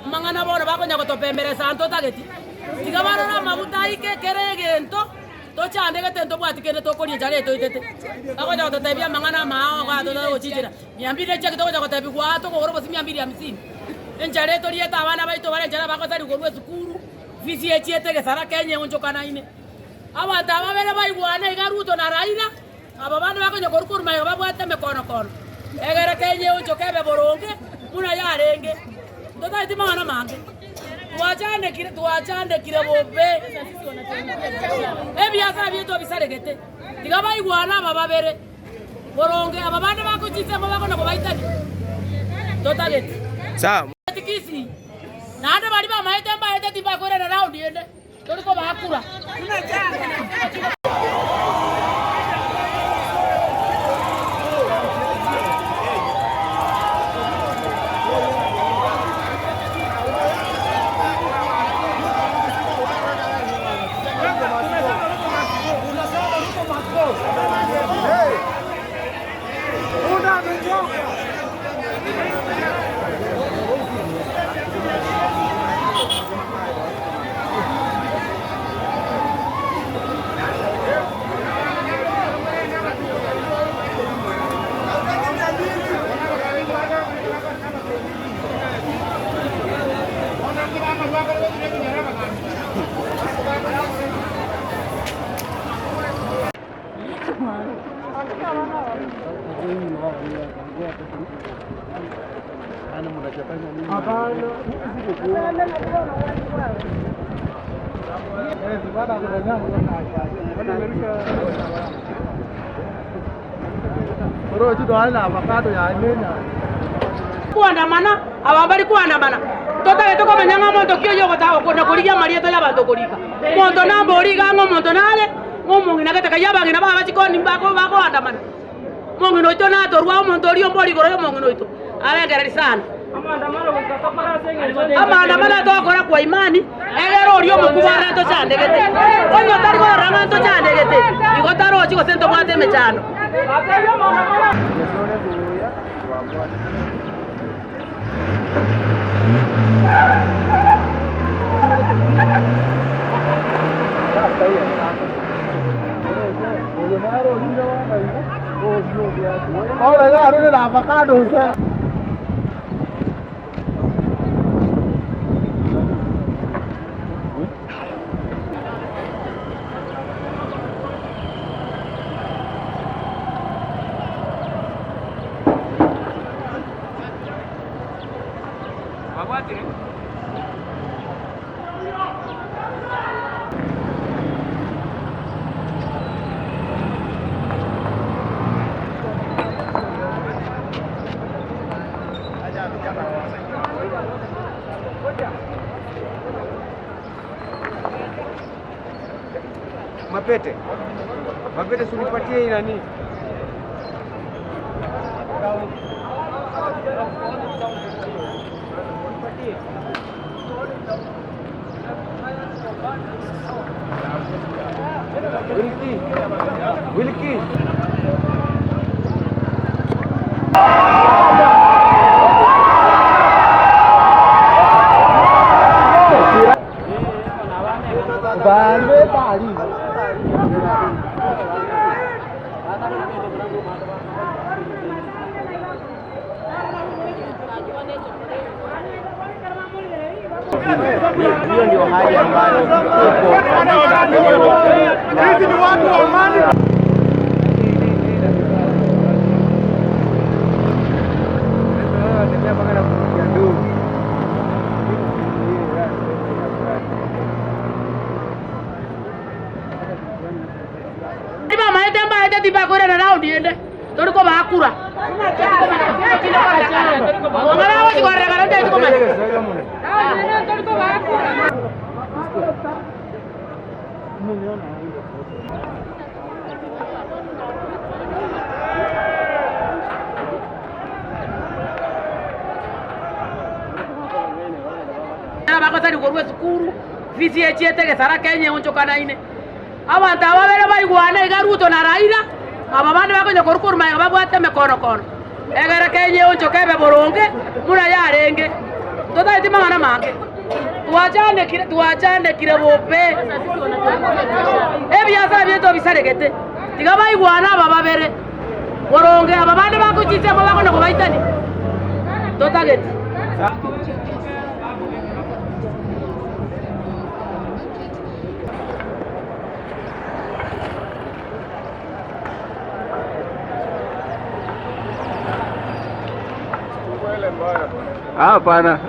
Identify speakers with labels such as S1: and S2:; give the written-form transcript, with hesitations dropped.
S1: mangana bona bakonya gotopemberesa nto tageti tiga barora maguta ike keregento tochande getento bwatikene tokoria jare toitete bakonya gototebia mangana mao gato gochichira 200 cheki tokonya gotebi gwato kogoro bosi 250 enjare torieta abana baito bare njara bakotari gorwe sukuru visi echiete gesara kenye onjokana ine abantu ababere baigwana igaruto na Raila aba bantu bakonya korukuruma babwate mekono kono egere kenye onjokebe boronge muna yarenge ndotaiti mangana mange tuachande kire bobe ebiasa bieto bisaregete tiga baigwana aba babere boronge aba bantu bakochitse babakona kobaitani ndotageti
S2: sawa
S1: tikisi nande bali ba maite mbaite tibakore na round yende toliko bakura kuandamana abambali kuandamana totale tokomanyanga monto kyo yogota okona kuliya marieto y'abantu kulika monto nambo oliga ngo monto nale ngomungi nakataka yabangina baba chikoni bako andamana mongi noito nato rwa monto liyo mboli goro mongi noito alegera sana amandamana tokora kwa imani egero oliyo mukubara to chandegete onyo tari goranga to chandegete igotaro chiko sento bwate mechano
S3: ahora ya no le da avocado usted Mapete sunipatie nani? Wilki. Bale pari. Hiyo ndio hali ambayo hizi ni watu wa amani.
S1: Iba maite mbaite tibakore na round yende toliko bakura ngara wa chigore gara ndio tuko mali toliko bakura bakotari gorwe sukuru visi echiete gesara kenye onjokana ine abantu ababere baigwana igaruto na Raila aba bantu bakonya korukuruma babwate mekono kono egere kenye onjokebe boronge muna yarenge totageti mang'ana mange twachandekire bope ebiasara byetu bisaregete tiga baigwana aba babere boronge aba bande bakuchichemo bakona kubaitani totageti
S3: Hapana.